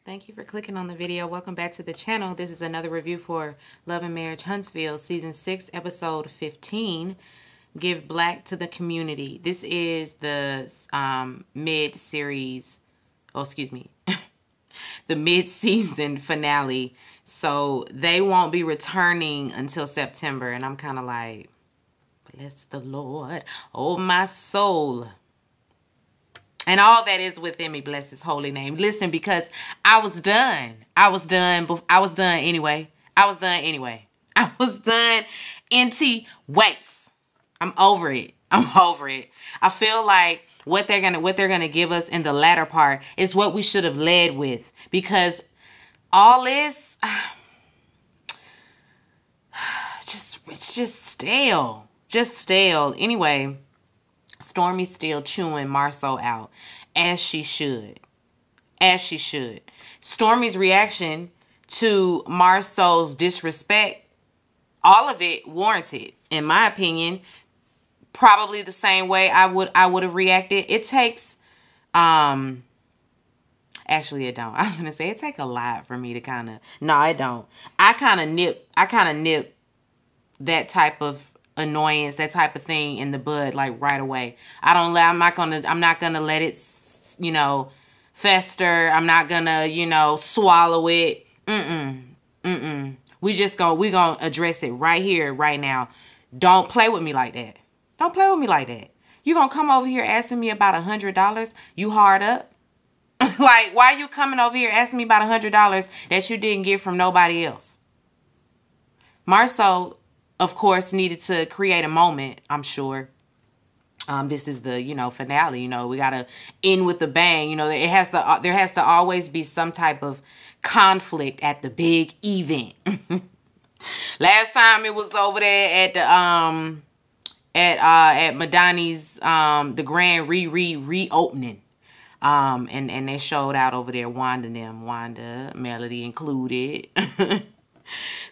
Thank you for clicking on the video. Welcome back to the channel. This is another review for Love and Marriage Huntsville, Season 6, Episode 15, Give Black to the Community. This is the mid-series, the mid-season finale. So they won't be returning until September. And I'm kind of like, bless the Lord, oh my soul. And all that is within me, bless his holy name. Listen, because I was done. I was done anyway. I was done NT waits. I'm over it. I feel like what they're gonna give us in the latter part is what we should have led with. Because all this it's just stale. Just stale. Anyway. Stormy's still chewing Marceau out, as she should. Stormy's reaction to Marceau's disrespect, all of it warranted, in my opinion. Probably the same way I would have reacted. It takes, actually it don't. I was gonna say it take a lot for me to kind of. No, it don't. I kind of nip that type of annoyance, that type of thing in the bud, like right away. I'm not gonna let it, fester. I'm not gonna, swallow it. We gonna address it right here, right now. Don't play with me like that. Don't play with me like that. You gonna come over here asking me about $100? You hard up? Like, why are you coming over here asking me about $100 that you didn't get from nobody else? Marceau, of course, needed to create a moment, I'm sure. This is the, finale. We got to end with a bang. There has to always be some type of conflict at the big event. Last time it was over there at the at Madani's the grand reopening. And they showed out over there, Wanda, Melody included.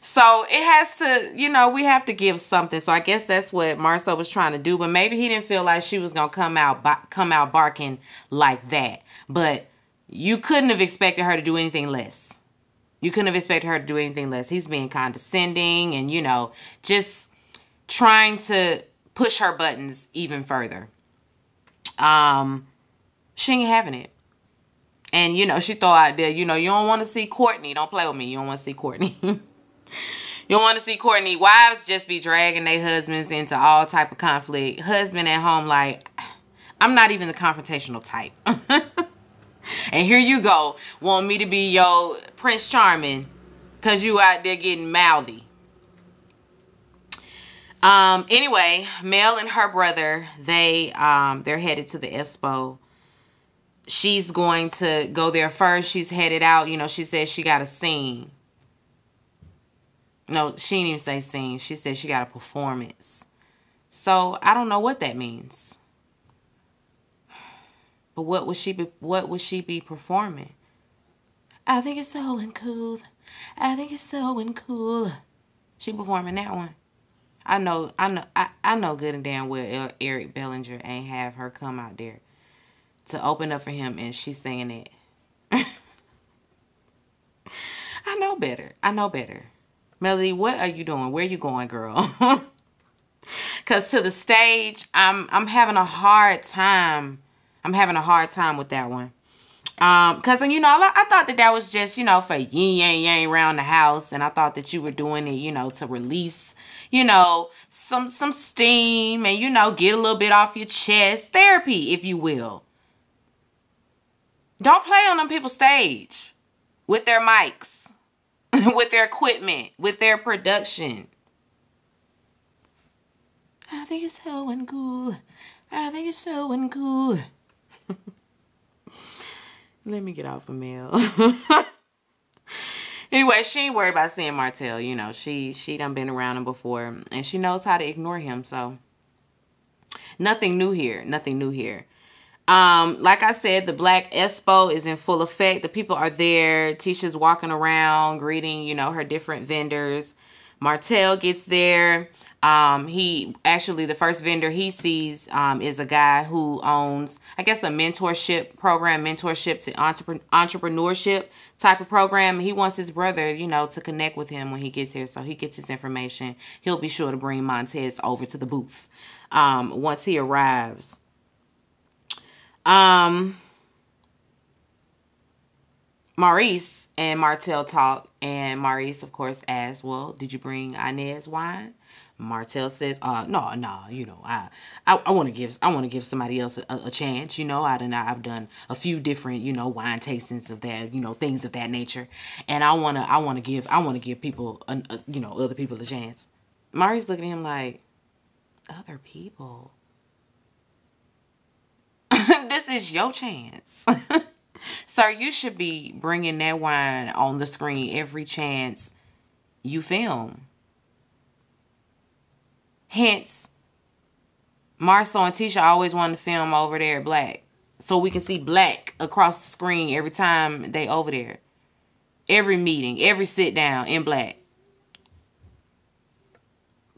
So it has to, we have to give something. So I guess that's what Marceau was trying to do. But maybe he didn't feel like she was going to come out barking like that. But you couldn't have expected her to do anything less. He's being condescending and, just trying to push her buttons even further. She ain't having it. And, she throw out there, you don't want to see Courtney. Don't play with me. You don't want to see Courtney. You don't want to see Courtney. Wives just be dragging their husbands into all type of conflict. Husband at home like, I'm not even the confrontational type. And here you go. Want me to be your Prince Charming because you out there getting mouthy. Anyway, Mel and her brother, they're headed to the expo. She's going to go there first. She's headed out. She says she got a scene. No, she didn't even say scene. She said she got a performance. So I don't know what that means. But what would she be performing? I think it's so uncool. She performing that one. I know good and damn well Eric Bellinger ain't have her come out there to open up for him and she's singing it. I know better. Melody, what are you doing? Where you going, girl? Because to the stage, I'm having a hard time. I'm having a hard time with that one. Because, I thought that was just, for yin yang yang around the house. And I thought that you were doing it, to release, some steam and, get a little bit off your chest. Therapy, if you will. Don't play on them people's stage with their mics. With their equipment, with their production. I think it's so uncool. Let me get off of Mel. Anyway, she ain't worried about seeing Martell. She done been around him before. And she knows how to ignore him. So, nothing new here. Like I said, the Black Expo is in full effect. The people are there. Tisha's walking around, greeting, her different vendors. Martell gets there. He actually, the first vendor he sees is a guy who owns, I guess, a mentorship program, mentorship to entrepreneurship type of program. He wants his brother, you know, to connect with him when he gets here. So he gets his information. He'll be sure to bring Montez over to the booth once he arrives. Maurice and Martell talk, and Maurice, of course, asks, well, did you bring Inez wine? Martell says, no, you know, I want to give somebody else a chance. You know, I've done a few different, you know, wine tastings of that, you know, things of that nature. And I want to give people, you know, other people a chance. Maurice looking at him like, other people? This is your chance. Sir, you should be bringing that wine on the screen every chance you film. Hence, Marceau and Tisha always wanted to film over there at Black. So we can see Black across the screen every time they over there. Every meeting, every sit down in Black.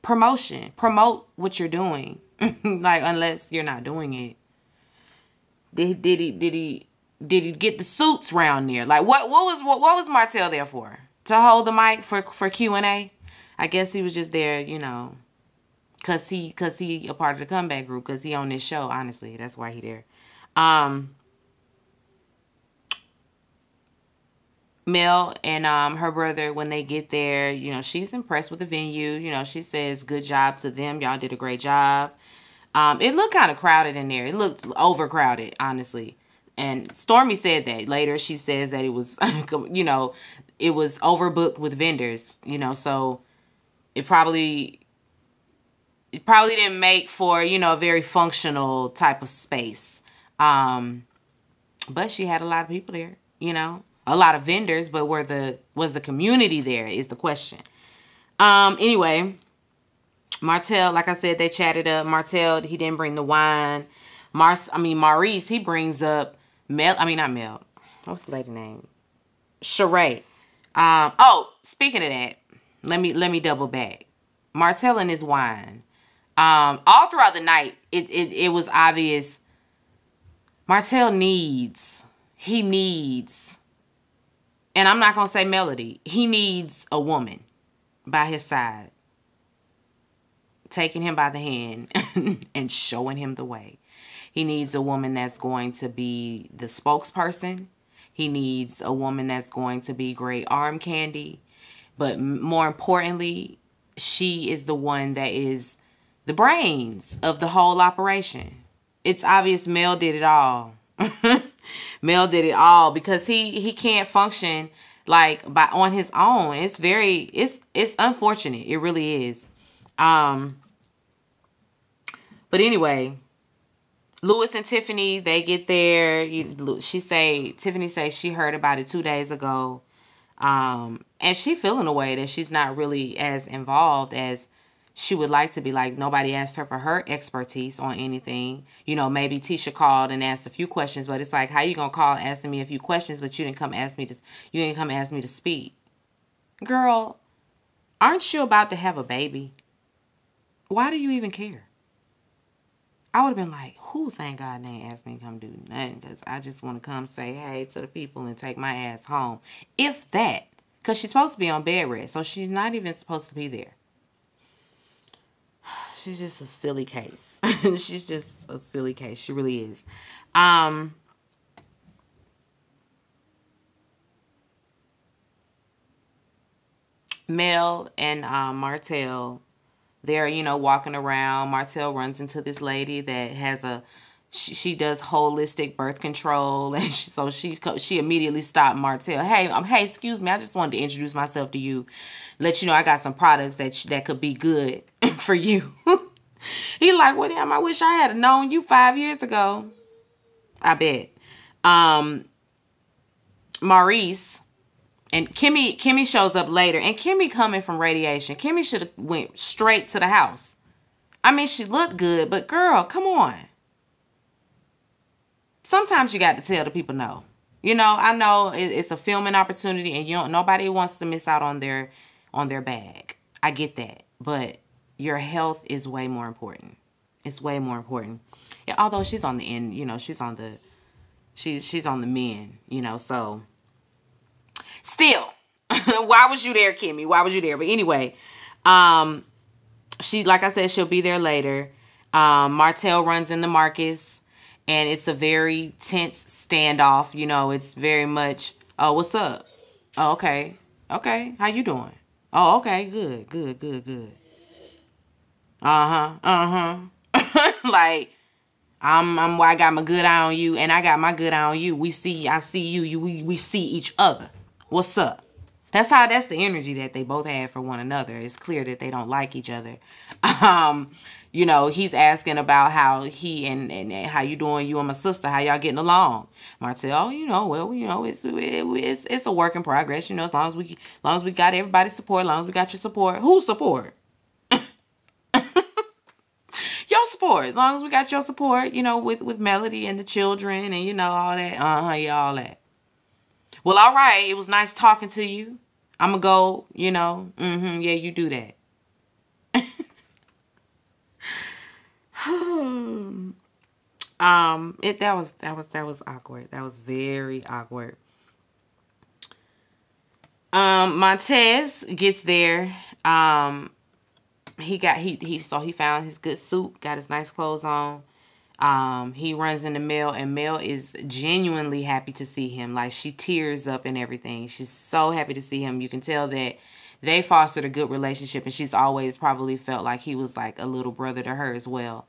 Promotion. Promote what you're doing. Like, unless you're not doing it. Did he get the suits round there? Like, what was Martell there for? To hold the mic for Q&A? I guess he was just there, you know, cause he a part of the comeback group, cause he on this show. Honestly, that's why he there. Mel and her brother, when they get there, you know, she's impressed with the venue. You know, she says good job to them. Y'all did a great job. It looked kind of crowded in there. It looked overcrowded, honestly. And Stormy said that. Later, she says that it was, you know, it was overbooked with vendors, you know, so it probably didn't make for, you know, a very functional type of space. But she had a lot of people there, you know, a lot of vendors, but was the community there is the question. Anyway, Martell, like I said, they chatted up. Martell, he didn't bring the wine. Maurice, he brings up not Mel. What's the lady name? Sheree. Speaking of that, let me double back. Martell and his wine. All throughout the night, it was obvious. Martell needs, and I'm not gonna say Melody. He needs a woman by his side, taking him by the hand and showing him the way. He needs a woman that's going to be the spokesperson. He needs a woman that's going to be great arm candy. But more importantly, she is the one that is the brains of the whole operation. It's obvious Mel did it all. Mel did it all because he can't function like on his own. It's unfortunate. It really is. But anyway, Louis and Tiffany, they get there. Tiffany says she heard about it 2 days ago. And she feeling a way that she's not really as involved as she would like to be. Like, nobody asked her for her expertise on anything. You know, maybe Tisha called and asked a few questions, but it's like, how you gonna call asking me a few questions, but you didn't come ask me to speak? Girl, aren't you about to have a baby? Why do you even care? I would have been like, who, thank God they ain't asked me to come do nothing, because I just want to come say hey to the people and take my ass home. If that. Because she's supposed to be on bed rest, so she's not even supposed to be there. She's just a silly case. She's just a silly case. She really is. Mel and Martell, they're, you know, walking around. Martell runs into this lady that has she does holistic birth control, and she immediately stopped Martell. Hey, excuse me, I just wanted to introduce myself to you, let you know I got some products that could be good for you. He like, well, damn, I wish I had known you 5 years ago. I bet. Maurice and Kimmy shows up later, and Kimmy coming from radiation. Kimmy should have went straight to the house. I mean, she looked good, but girl, come on. Sometimes you got to tell the people no. You know, I know it's a filming opportunity, and nobody wants to miss out on their bag. I get that, but your health is way more important. It's way more important. Yeah, although she's on the end, you know, she's on the men, you know, so still, why was you there, Kimmy? Why was you there? But anyway, she, like I said, she'll be there later. Martell runs into Marcus, and it's a very tense standoff. You know, it's very much, oh, what's up? Oh, okay. Okay. How you doing? Oh, okay. Good, good, good, good. Uh-huh. Uh-huh. Like, I got my good eye on you, and I got my good eye on you. I see you, we see each other. What's up? That's the energy that they both have for one another. It's clear that they don't like each other. You know, he's asking about how he and how you doing, you and my sister, how y'all getting along. Martell, you know, well, you know, it's a work in progress. You know, as long as we got everybody's support, as long as we got your support. Whose support? Your support. As long as we got your support, you know, with Melody and the children and, you know, all that. Yeah, all that. Well, all right. It was nice talking to you. I'm going to go, you know. Yeah, you do that. That was awkward. That was very awkward. Montez gets there. He found his good suit, got his nice clothes on. He runs into Mel, and Mel is genuinely happy to see him. Like, she tears up and everything. She's so happy to see him. You can tell that they fostered a good relationship, and she's always probably felt like he was like a little brother to her as well.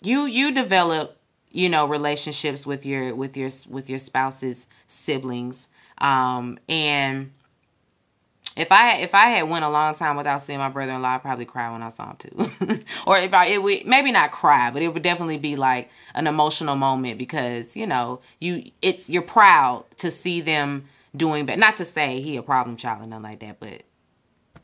You develop, you know, relationships with your spouse's siblings. And if I had went a long time without seeing my brother-in-law, I'd probably cry when I saw him too. Or it would maybe not cry, but it would definitely be like an emotional moment because, you know, you're proud to see them doing better. Not to say he a problem child or nothing like that, but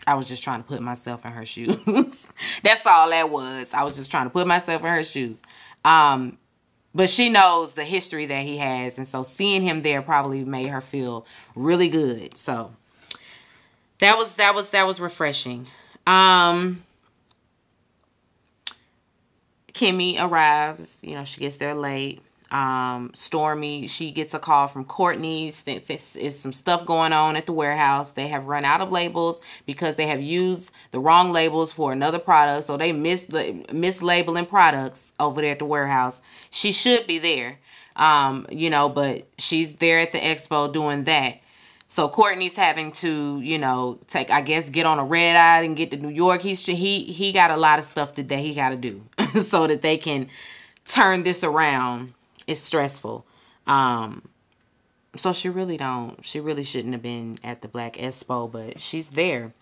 I was just trying to put myself in her shoes. That's all that was. I was just trying to put myself in her shoes. But she knows the history that he has, and so seeing him there probably made her feel really good. So that was refreshing. Kimmy arrives. You know, she gets there late. Stormy, she gets a call from Courtney. This is some stuff going on at the warehouse. They have run out of labels because they have used the wrong labels for another product. So they mislabeling products over there at the warehouse. She should be there, you know, but she's there at the expo doing that. So Courtney's having to, you know, get on a red eye and get to New York. He got a lot of stuff that he got to do so that they can turn this around. It's stressful. So she really shouldn't have been at the Black Expo, but she's there.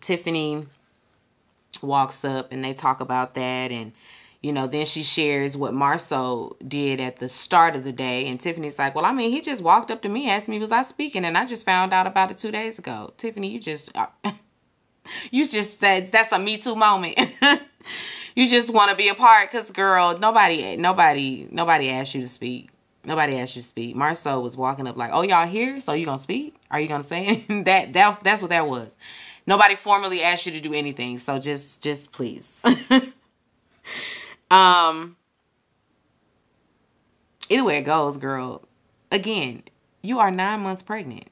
Tiffany walks up and they talk about that, and you know, then she shares what Marceau did at the start of the day, and Tiffany's like, well, I mean, he just walked up to me, asked me was I speaking, and I just found out about it 2 days ago. Tiffany, you just said that's a Me Too moment. You just want to be a part because, girl, nobody asked you to speak. Nobody asked you to speak. Marceau was walking up like, oh, y'all here? So you going to speak? Are you going to say it? That's what that was. Nobody formally asked you to do anything. So just please. Either way it goes, girl. Again, you are 9 months pregnant.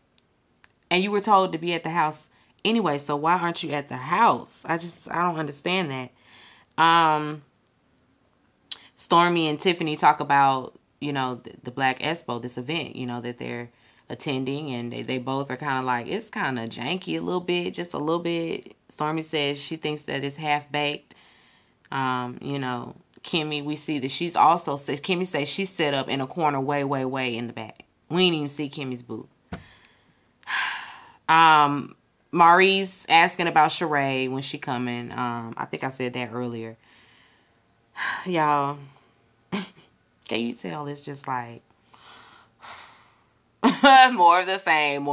And you were told to be at the house anyway. So why aren't you at the house? I don't understand that. Stormy and Tiffany talk about, you know, the Black Expo, this event, you know, that they're attending, and they both are kind of like, it's kind of janky a little bit, just a little bit. Stormy says she thinks that it's half-baked. You know, Kimmy, we see that Kimmy says she's set up in a corner way in the back. We didn't even see Kimmy's booth. Maurice asking about Sheree when she coming. I think I said that earlier. Y'all, can you tell it's just like more of the same.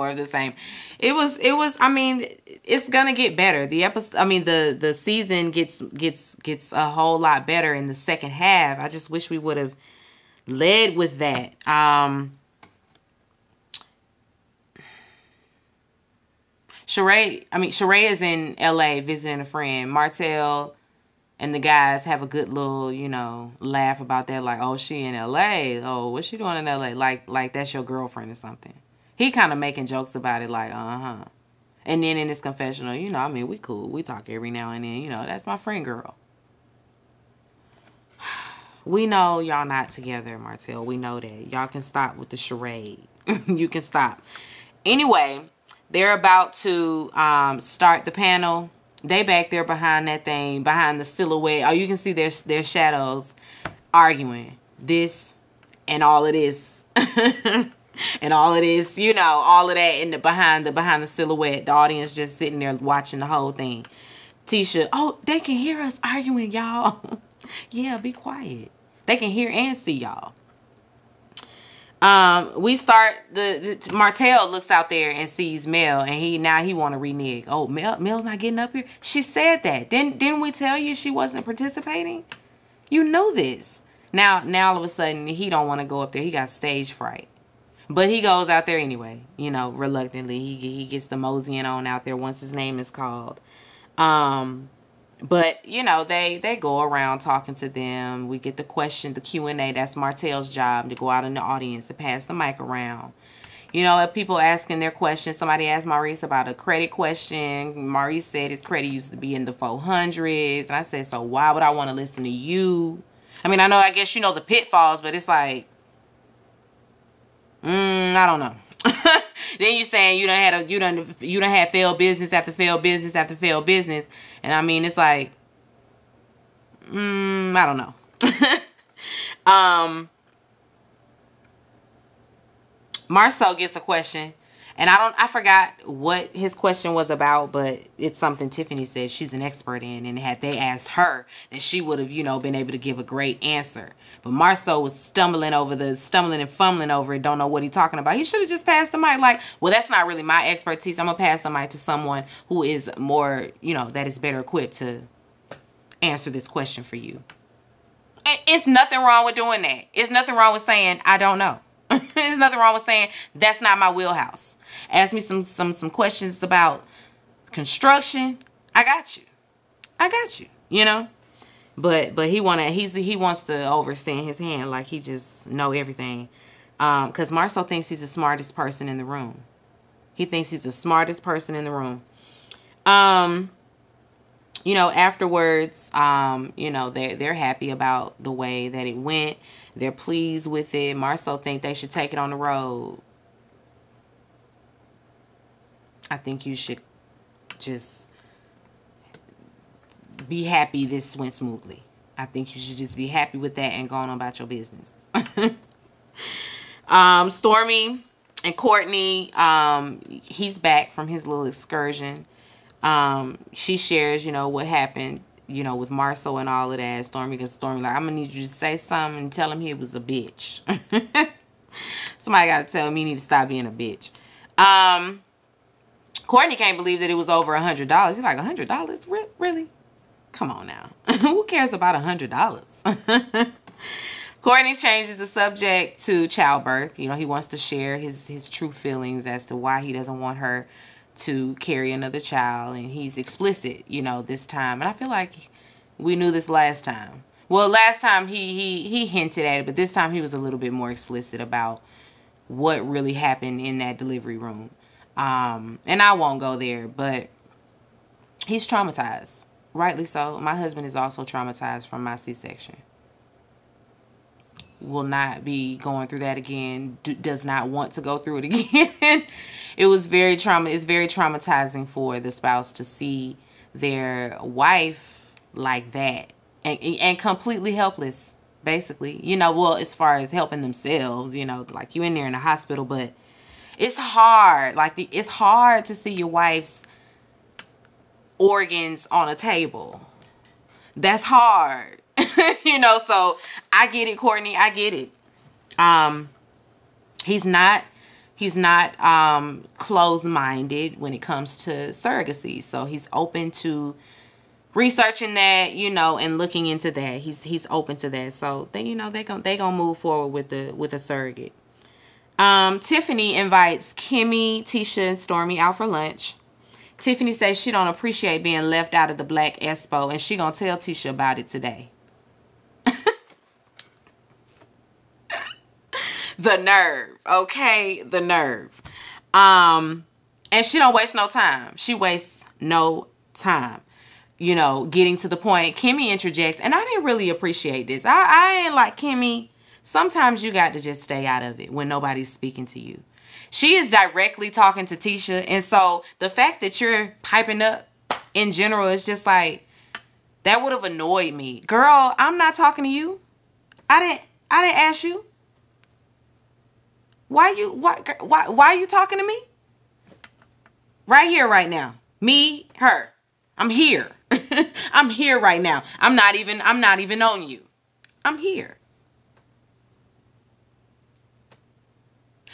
It was, I mean, it's gonna get better. The episode, I mean, the season gets a whole lot better in the second half. I just wish we would have led with that. Sheree is in LA visiting a friend. Martell and the guys have a good little, you know, laugh about that. Like, oh, she in LA. Oh, what's she doing in LA? Like that's your girlfriend or something. He kind of making jokes about it, like, uh-huh. And then in his confessional, you know, I mean, we cool. We talk every now and then. You know, that's my friend girl. We know y'all not together, Martell. We know that. Y'all can stop with the charade. You can stop. Anyway, they're about to start the panel. They back there behind that thing, behind the silhouette. Oh, you can see their shadows arguing. This and all of this. And all of this, you know, all of that in the behind the silhouette. The audience just sitting there watching the whole thing. Tisha, oh, they can hear us arguing, y'all. Yeah, be quiet. They can hear and see y'all. We start Martell looks out there and sees Mel, and he want to renege. Oh, Mel's not getting up here. She said that. Didn't we tell you she wasn't participating? You know this. Now all of a sudden he don't want to go up there. He got stage fright. But he goes out there anyway, you know, reluctantly. He gets the moseying on out there once his name is called. But, you know, they go around talking to them. We get the question, the Q&A. That's Martell's job, to go out in the audience and pass the mic around. You know, if people asking their questions, somebody asked Maurice about a credit question. Maurice said his credit used to be in the 400s. And I said, so why would I want to listen to you? I mean, I guess you know the pitfalls, but it's like, I don't know. Then you saying you done had failed business after failed business after failed business, and I mean it's like, I don't know. Marceau gets a question, and I forgot what his question was about, but it's something Tiffany said she's an expert in, and had they asked her, then she would have, you know, been able to give a great answer. But Marceau was stumbling and fumbling over it, don't know what he's talking about. He should have just passed the mic. Like, well, that's not really my expertise. I'm gonna pass the mic to someone who is more, you know, that is better equipped to answer this question for you. It's nothing wrong with doing that. It's nothing wrong with saying I don't know. There's nothing wrong with saying that's not my wheelhouse. Ask me some questions about construction. I got you. You know. But he wants to overstand his hand like he just know everything. Because Marceau thinks he's the smartest person in the room. He thinks he's the smartest person in the room. You know, afterwards, you know, they're happy about the way that it went. They're pleased with it. Marceau think they should take it on the road. I think you should just be happy this went smoothly. I think you should just be happy with that and go on about your business. Stormy and Courtney, he's back from his little excursion. She shares, you know, what happened, you know, with Marceau and all of that. Stormy like, I'm gonna need you to say something and tell him he was a bitch. Somebody gotta tell him he need to stop being a bitch. Courtney can't believe that it was over $100. He's like, $100? Really? Come on now. Who cares about $100? Courtney changes the subject to childbirth. You know, he wants to share his true feelings as to why he doesn't want her to carry another child. And he's explicit, you know, this time. And I feel like we knew this last time. Well, last time he hinted at it, but this time he was a little bit more explicit about what really happened in that delivery room. And I won't go there, but he's traumatized. Rightly so. My husband is also traumatized from my C-section. Will not be going through that again. Does not want to go through it again. It's very traumatizing for the spouse to see their wife like that and completely helpless, basically. You know, well, as far as helping themselves, you know, like you in there in the hospital, but it's hard. Like it's hard to see your wife's organs on a table. That's hard. You know, so I get it, Courtney. I get it. He's not closed-minded when it comes to surrogacy. So he's open to researching that, you know, and looking into that. He's open to that. So they, you know, they gonna move forward with a surrogate. Tiffany invites Kimmy, Tisha, and Stormy out for lunch. Tiffany says she don't appreciate being left out of the Black Expo, and she gonna tell Tisha about it today. The nerve, okay? The nerve. And she don't waste no time. She wastes no time, you know, getting to the point. Kimmy interjects, and I didn't really appreciate this. I ain't like Kimmy. Sometimes you got to just stay out of it when nobody's speaking to you. She is directly talking to Tisha, and so the fact that you're piping up in general is just like, that would have annoyed me. Girl, I'm not talking to you. I didn't ask you. Why are you talking to me? Right here, right now. Me, her. I'm here. I'm here right now. I'm not even on you. I'm here.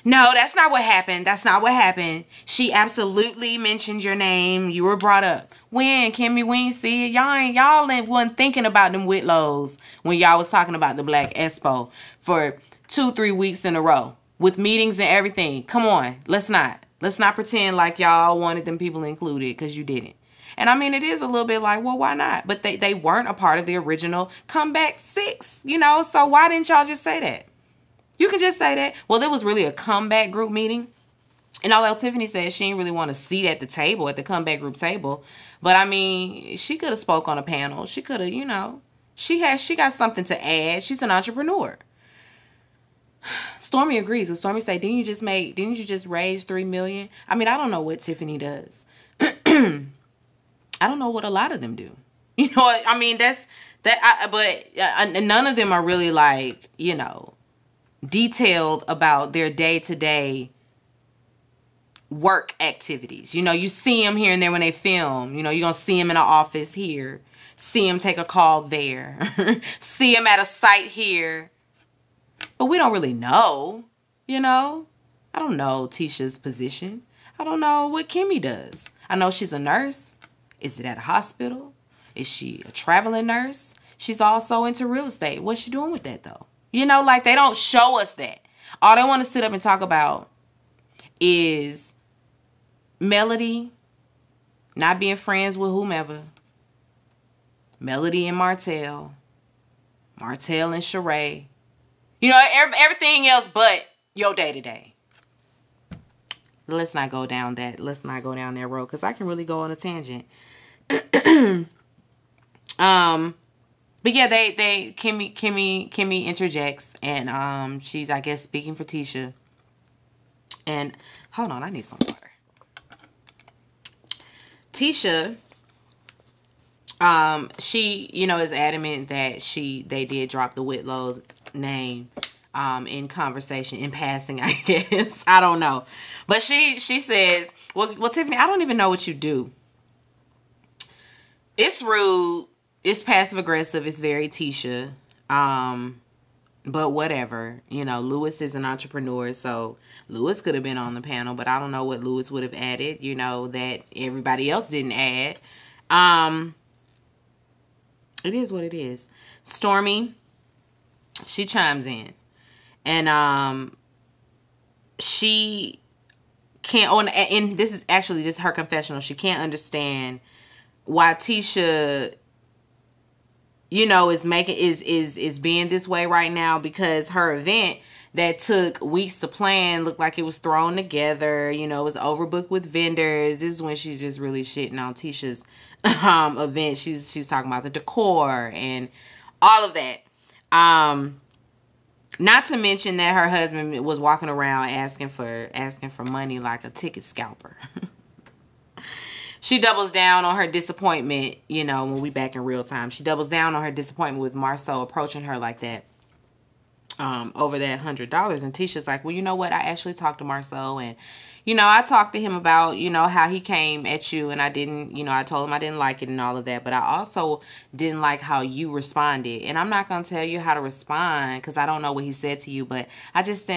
No, that's not what happened. That's not what happened. She absolutely mentioned your name. You were brought up. When, Kimmy, we ain't see it. Y'all wasn't thinking about them Whitlows when y'all was talking about the Black Expo for 2-3 weeks in a row with meetings and everything. Come on. Let's not pretend like y'all wanted them people included, because you didn't. And I mean, it is a little bit like, well, why not? But they weren't a part of the original Comeback 6, you know? So why didn't y'all just say that? You can just say that. Well, it was really a comeback group meeting. And although Tiffany said she didn't really want a seat at the table, at the comeback group table. But I mean, she could have spoke on a panel. She could have, you know, she got something to add. She's an entrepreneur. Stormy agrees. And Stormy said, didn't you just raise $3 million? I mean, I don't know what Tiffany does. I don't know what a lot of them do. You know what? I mean, but none of them are really like, you know, detailed about their day-to-day work activities. You know, you see them here and there when they film. You know, you're going to see them in an office here. See them take a call there. See them at a site here. But we don't really know, you know. I don't know Tisha's position. I don't know what Kimmy does. I know she's a nurse. Is it at a hospital? Is she a traveling nurse? She's also into real estate. What's she doing with that, though? You know, like, they don't show us that. All they want to sit up and talk about is Melody not being friends with whomever. Melody and Martell. Martell and Sheree. You know, everything else but your day-to-day. Let's not go down that. Let's not go down that road, because I can really go on a tangent. But yeah, Kimmy interjects, and she's, I guess, speaking for Tisha. And hold on, I need some water. Tisha, she, you know, is adamant that they did drop the Whitlows name in conversation, in passing, I guess. I don't know. But she says, well, Tiffany, I don't even know what you do. It's rude. It's passive aggressive. It's very Tisha. But whatever. You know, Lewis is an entrepreneur, so Lewis could have been on the panel, but I don't know what Lewis would have added, you know, that everybody else didn't add. It is what it is. Stormy, she chimes in. And she can't, and this is actually just her confessional. She can't understand why Tisha, you know, is being this way right now, because her event that took weeks to plan looked like it was thrown together. You know, it was overbooked with vendors. This is when she's just really shitting on Tisha's event. She's talking about the decor and all of that. Not to mention that her husband was walking around asking for money like a ticket scalper. She doubles down on her disappointment, you know, when we back in real time. She doubles down on her disappointment with Marceau approaching her like that over that $100. And Tisha's like, well, you know what? I actually talked to Marceau, and, you know, I talked to him about, you know, how he came at you, and I didn't, you know, I told him I didn't like it and all of that, but I also didn't like how you responded. And I'm not going to tell you how to respond, because I don't know what he said to you, but I just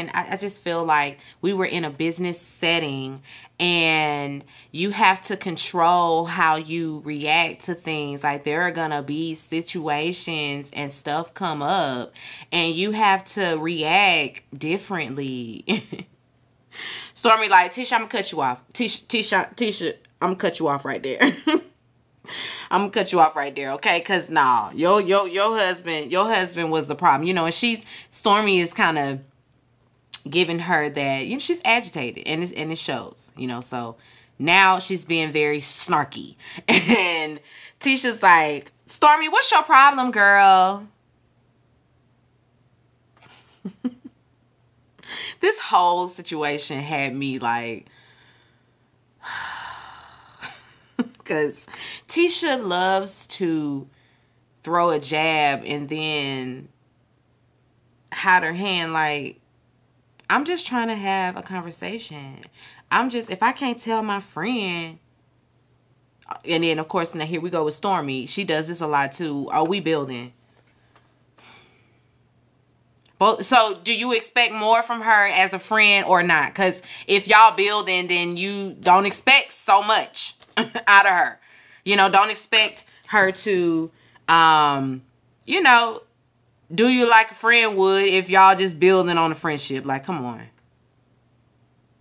feel like we were in a business setting, and you have to control how you react to things. Like, there are gonna be situations and stuff come up, and you have to react differently. Stormy like, Tisha, I'm gonna cut you off. Tisha, I'm gonna cut you off right there. I'm gonna cut you off right there, okay? Cause nah, your husband was the problem, you know. And Stormy is kind of giving her that, you know, she's agitated, and it shows, you know. So now she's being very snarky, and Tisha's like, Stormy, what's your problem, girl? This whole situation had me like, because Tisha loves to throw a jab and then hide her hand like, I'm just trying to have a conversation. If I can't tell my friend, and then of course now here we go with Stormy. She does this a lot too. Are we building? So do you expect more from her as a friend or not? Because if y'all building, then you don't expect so much out of her. You know, don't expect her to, you know, do you like a friend would if y'all just building on a friendship. Like, come on.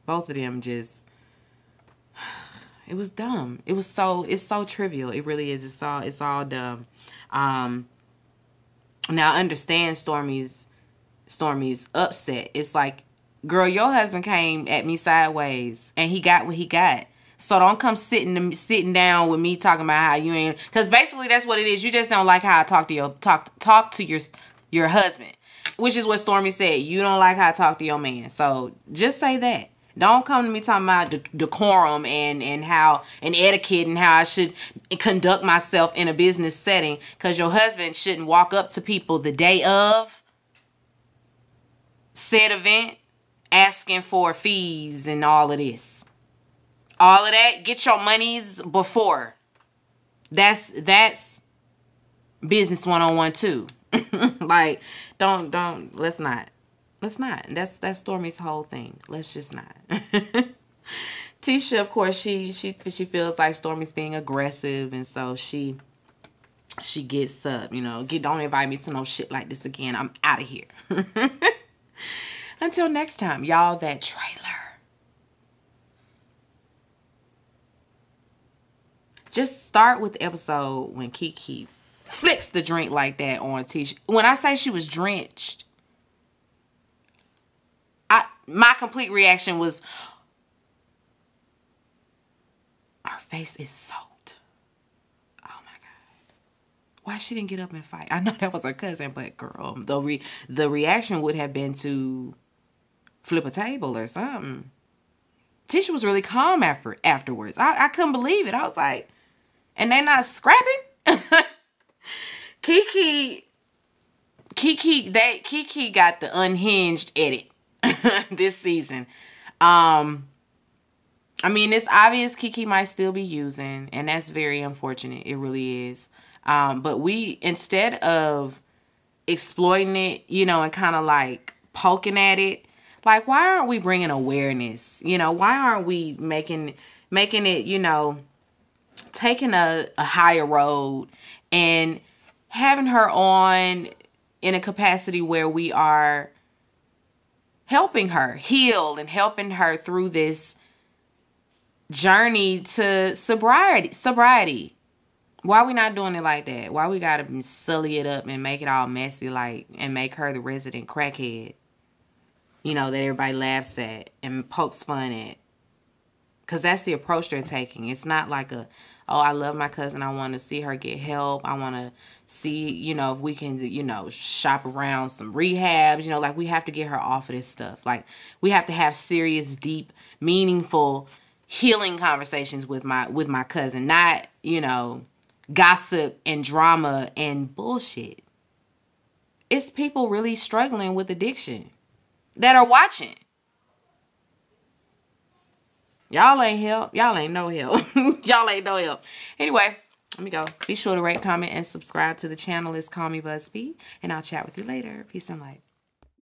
Both of them just, it was dumb. It's so trivial. It really is. It's all dumb. Now I understand Stormy's upset. It's like, girl, your husband came at me sideways and he got what he got. So don't come sitting down with me talking about how you ain't, because basically that's what it is. You just don't like how I talk to your husband, which is what Stormy said. You don't like how I talk to your man. So just say that. Don't come to me talking about decorum and etiquette and how I should conduct myself in a business setting, because your husband shouldn't walk up to people the day of said event asking for fees and all of this. All of that, get your monies before. That's business 101 too. Like, let's not. That's Stormy's whole thing. Let's just not. Tisha, of course, she feels like Stormy's being aggressive, and so she gets up, you know, don't invite me to no shit like this again. I'm out of here. Until next time, y'all, that trailer. Just start with the episode when Kiki flicks the drink like that on Tisha. When I say she was drenched, my complete reaction was, her face is soaked. Oh my God. Why she didn't get up and fight? I know that was her cousin, but girl, the reaction would have been to flip a table or something. Tisha was really calm afterwards. I couldn't believe it. I was like, and they not scrapping? Kiki got the unhinged edit this season. I mean, it's obvious Kiki might still be using, and that's very unfortunate. It really is. But instead of exploiting it, you know, and kind of like poking at it, like, why aren't we bringing awareness? You know, why aren't we making it, you know, taking a higher road and having her on in a capacity where we are helping her heal and helping her through this journey to sobriety. Why are we not doing it like that? Why we gotta sully it up and make it all messy, like, and make her the resident crackhead, you know, that everybody laughs at and pokes fun at? Because that's the approach they're taking. It's not like oh, I love my cousin, I want to see her get help, I want to see, you know, if we can, you know, shop around some rehabs, you know, like, we have to get her off of this stuff. Like, we have to have serious, deep, meaningful, healing conversations with my cousin, not, you know, gossip and drama and bullshit. It's people really struggling with addiction that are watching. Y'all ain't help. Y'all ain't no help. Y'all ain't no help. Anyway, let me go. Be sure to rate, comment, and subscribe to the channel. It's Call Me Busby, and I'll chat with you later. Peace and light.